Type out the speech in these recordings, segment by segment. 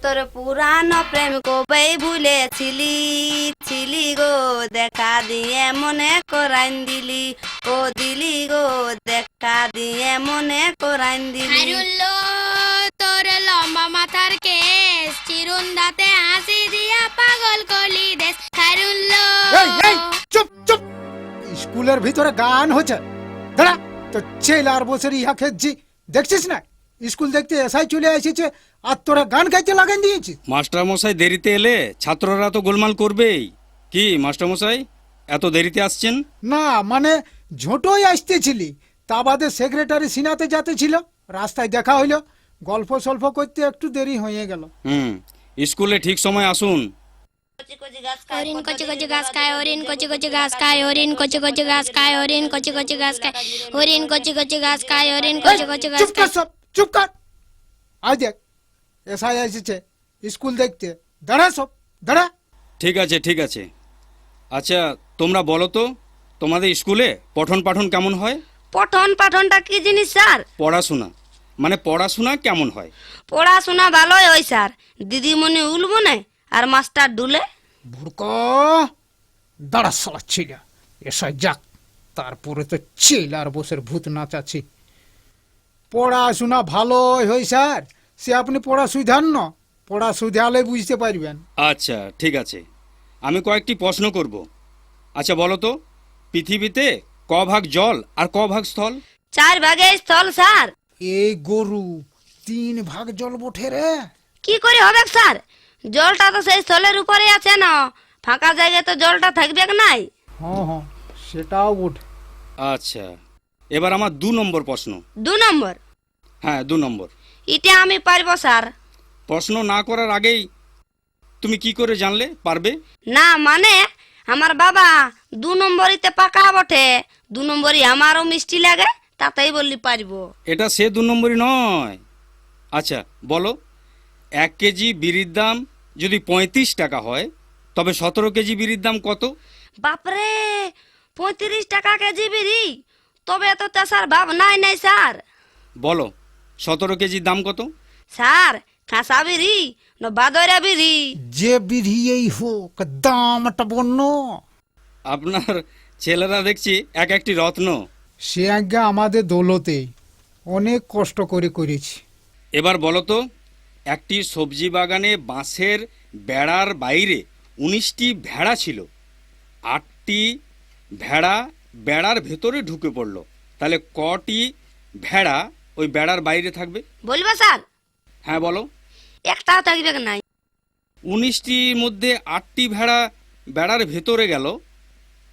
তোর পুরানো প্রেম কবে ভুলেছিলি ছিলি গো, দেখা দিয়ে মনে করাইন দিলি, ও দিলি গো দেখা দিয়ে মনে করাইন দিলি। খাইরুল্লো তোর লম্বা মাথার কেস, চিরুন দাঁতে হাসি দিয়া পাগল করলি দেশ। খাইরুল্লো এই এই চুপ চুপ, স্কুলের ভিতরে গান হচ্ছে, দাঁড়া। তো ছেলার বছর ইহা খেয়েছি, দেখছিস না স্কুল দেখতে এসাই চলে এসেছে আর তোরা গান গাইতে লাগাই দিয়েছিস। মাস্টারমশাই দেরিতে এলে ছাত্ররা তো গোলমাল করবেই। কি মাস্টারমশাই এত দেরিতে আসছেন? না মানে ঝোঁটোই আসতেছিলি, তা বাদে সেক্রেটারি সিনাতে যেতে ছিল, রাস্তায় দেখা হইলো, গল্প সল্প করতে একটু দেরি হয়ে গেল। স্কুলে ঠিক সময় আসুন। হরিণ কচি কচি ঘাস খায়, হরিণ কচি কচি ঘাস খায়, হরিণ কচি কচি ঘাস খায়, হরিণ কচি কচি ঘাস খায়, হরিণ কচি কচি ঘাস খায়, হরিণ কচি কচি ঘাস চুপ কর খায়। সব, চুপ কর। আজ দেখ এসাই এসেছে স্কুল দেখতে, দাঁড়া সব, দাঁড়া। ঠিক আছে ঠিক আছে। আচ্ছা তোমরা বলো তো, তোমাদের স্কুলে পঠন পাঠন কেমন হয়? পঠন পাঠনটা কি জিনিস স্যার? পড়াশোনা মানে পড়াশোনা কেমন হয়? পড়াশোনা ভালোই হয় স্যার, দিদিমণি উলবো না আর মাস্টার ডুলে। ভুরক, দাঁড়া সালা ছেলে, এসাই যাক, তারপরে তো ছেলার বসের ভূত নাচাচ্ছি। পড়াশোনা ভালোই হয় স্যার, সে আপনি পড়া সুধান না, পড়া সুধালে বুঝতে পারবেন। আচ্ছা ঠিক আছে, আমি কয়েকটি প্রশ্ন করব। আচ্ছা বলো তো, পৃথিবীতে ক ভাগ জল আর ক ভাগ স্থল? 4 ভাগে স্থল স্যার। এই গরু 3 ভাগ জল বঠে রে। কি করে হবে স্যার? জলটা তো সেই স্থলের উপরে আছে না, ফাঁকা জায়গায় তো জলটা থাকবে নাই। হ্যাঁ হ্যাঁ, সেটাও বটে। আচ্ছা এবার আমার 2 নম্বর প্রশ্ন। 2 নম্বর? হ্যাঁ 2 নম্বর। এটা আমি পারবো স্যার। প্রশ্ন না করার আগেই তুমি কি করে জানলে পারবে? না মানে আমার বাবা 2 নম্বরিতে পাকা বটে, 2 নম্বরই আমারও মিষ্টি লাগে, তাতেই বললি পারবো। এটা সে 2 নম্বরই নয়। আচ্ছা বলো, 1 কেজি বিড়ির দাম যদি 35 টাকা হয়, তবে 17 কেজি বিড়ির দাম কত? বাপরে, 35 টাকা কেজি বিড়ি? তবে তো তা স্যার ভাব নাই নাই স্যার। বলো 17 কেজির দাম কত? স্যার কাঁচা বিড়ি না বাদরা বিড়ি? যে বিধিয়েই হোক দামটা বন্য। আপনার ছেলেরা দেখছি এক একটি রত্ন। সে আজ্ঞা আমাদের দৌলতে অনেক কষ্ট করে করেছি। এবার বলো তো, একটি সবজি বাগানে বাঁশের বেড়ার বাইরে 19টি ভেড়া ছিল, 8টি ভেড়া বেড়ার ভেতরে ঢুকে পড়লো, তাহলে কটি ভেড়া ওই বেড়ার বাইরে থাকবে? বলবো স্যার? হ্যাঁ বলো। একটাও থাকবে নাই। 19টির মধ্যে 8টি ভেড়া বেড়ার ভেতরে গেল,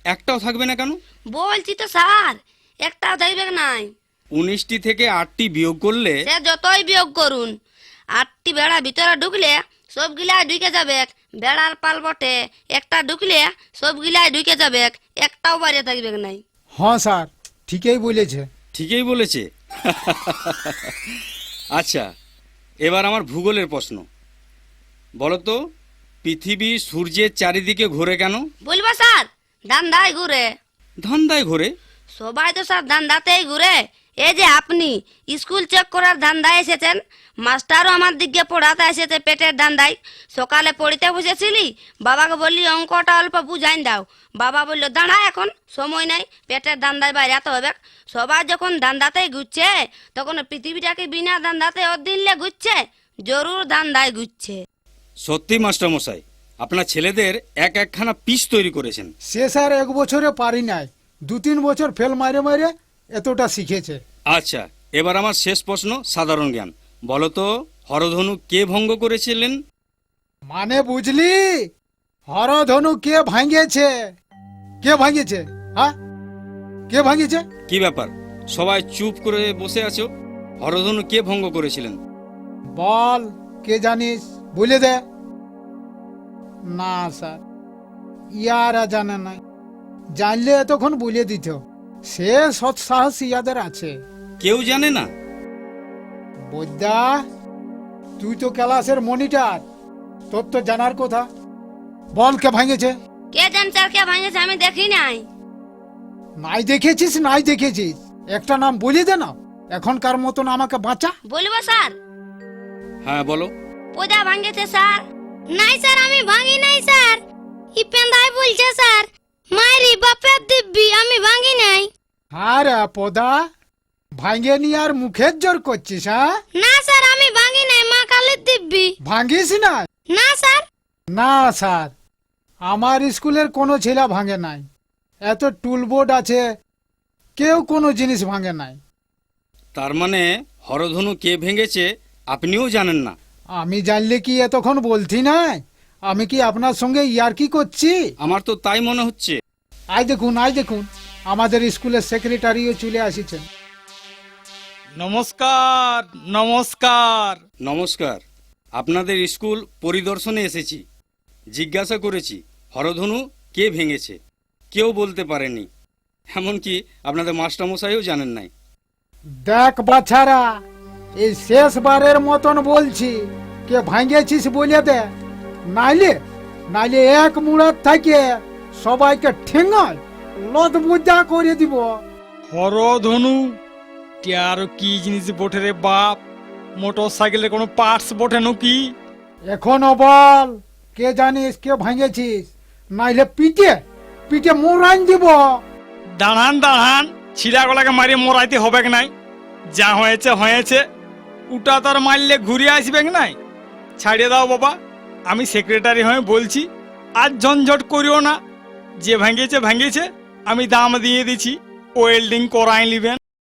একটাও থাকবে না কেন? বলছি তো স্যার, একটাও থাকবে নাই। 19টি থেকে 8টি বিয়োগ করলে? সে যতই বিয়োগ করুন, 8টি বেড়া ভিতরে ঢুকলে সবগুলাই ঢুকে যাবে, বেড়ার পাল বটে, একটা ঢুকলে সবগুলাই ঢুকে যাবে, একটাও বাইরে থাকবে নাই। হ্যাঁ স্যার, ঠিকই বলেছে। ঠিকই বলেছে। আচ্ছা এবার আমার ভূগোলের প্রশ্ন। বলো তো, পৃথিবী সূর্যের চারিদিকে ঘোরে কেন? বলবো স্যার? ধান্দায় ঘুরে। ধান্দায় ঘোরে? সবাই তো স্যার ধান্দাতেই ঘুরে। এই যে আপনি স্কুল চেক করার ধান্দায় এসেছেন, মাস্টারও আমার দিকে পড়াতে এসেছে পেটের ধান্দায়। সকালে পড়িতে বসেছিলি, বাবাকে বললি অঙ্কটা অল্প বুঝাইন দাও, বাবা বললো দাঁড়া এখন সময় নাই, পেটের ধান্দায় বাইরাতে হবে। সবাই যখন ধান্দাতেই ঘুরছে, তখন পৃথিবীটাকে বিনা ধান্দাতে দিনলে ঘুরছে, জরুর ধান্দায় ঘুরছে। সত্যি মাস্টারমশাই, আপনার ছেলেদের এক একখানা পিস তৈরি করেছেন। সে স্যার 1 বছরে পারি নাই, 2-3 বছর ফেল মারে মারে এতটা শিখেছে। আচ্ছা এবার আমার শেষ প্রশ্ন, সাধারণ জ্ঞান। বলো তো, হরধনু কে ভঙ্গ করেছিলেন? মানে বুঝলি, হরধনু কে ভাঙিয়েছে? কে ভাঙিয়েছে? হ্যাঁ, কে ভাঙিয়েছে? কি ব্যাপার, সবাই চুপ করে বসে আছো? হরধনু কে ভঙ্গ করেছিলেন? বল, কে জানিস, বলে দে। না স্যার, ইয়ারা জানে নাই, জানলে এতক্ষণ বলে দিত। সে সৎ সাহস ইয়াদের আছে। কেউ জানে না? বৈদ্যা, তুই তো ক্লাসের মনিটর, তোর তো জানার কথা। বল কে ভাঙেছে? কে জান স্যার কে ভাঙেছে, আমি দেখি নাই। নাই দেখেছিস, নাই দেখেছিস, একটা নাম বলে দে না, এখনকার মতন আমাকে বাঁচা। বলবো স্যার? হ্যাঁ বলো। পদা ভাঙেছে স্যার। নাই স্যার, আমি ভাঙি নাই স্যার। ই পেন্দাই বলছে স্যার। মারি বাপের দিব্যি, আমি ভাঙি নাই। আরে পদা, ভাঙে নি আর মুখের জোর করছিস? হ্যাঁ, না স্যার, আমি ভাঙি নাই, মা কালীর দিব্যি। ভাঙিস না? না স্যার। না স্যার, আমার স্কুলের কোনো ছেলে ভাঙে নাই। এত টুলবোর্ড আছে, কেউ কোনো জিনিস ভাঙে নাই। তার মানে হরধনু কে ভেঙেছে আপনিও জানেন না? আমি জানলে কি এতক্ষণ বলতি নাই? আমি কি আপনার সঙ্গে ইয়ার্কি করছি? আমার তো তাই মনে হচ্ছে। আই দেখুন, আমাদের স্কুলের সেক্রেটারিও চলে আসিছেন। নমস্কার নমস্কার। নমস্কার। আপনাদের স্কুল পরিদর্শনে এসেছি। জিজ্ঞাসা করেছি হরধনু কে ভেঙেছে, কেউ বলতে পারেনি। এমনকি আপনাদের মাস্টারমশাইও জানেন নাই। দেখ বাছারা, এই শেষবারের মতন বলছি, কে ভাঙেছিস বলে দে, নাইলে এক মুড়ার থেকে সবাইকে ঠেঙায় লত বুঝা করে দিব। হরধনু কে আর কি জিনিস বটে রে বাপ? মোটর সাইকেলের কোনো পার্টস বটে নাকি? এখনো বল, কে জানিস কে ভাঙেছিস? নাইলে পিঠে মোড়ান দিব। দাঁড়ান, ছিড়াগুলাকে মারিয়ে মরাইতে হবে নাই। যা হয়েছে হয়েছে, উটা তার মারলে ঘুরে আসবে নাই। ছাড়িয়ে দাও বাবা, আমি সেক্রেটারি হয়ে বলছি, আর ঝঞ্ঝট করিও না। যে ভেঙেছে, আমি দাম দিয়ে দিছি, ওয়েল্ডিং করাই নিবেন।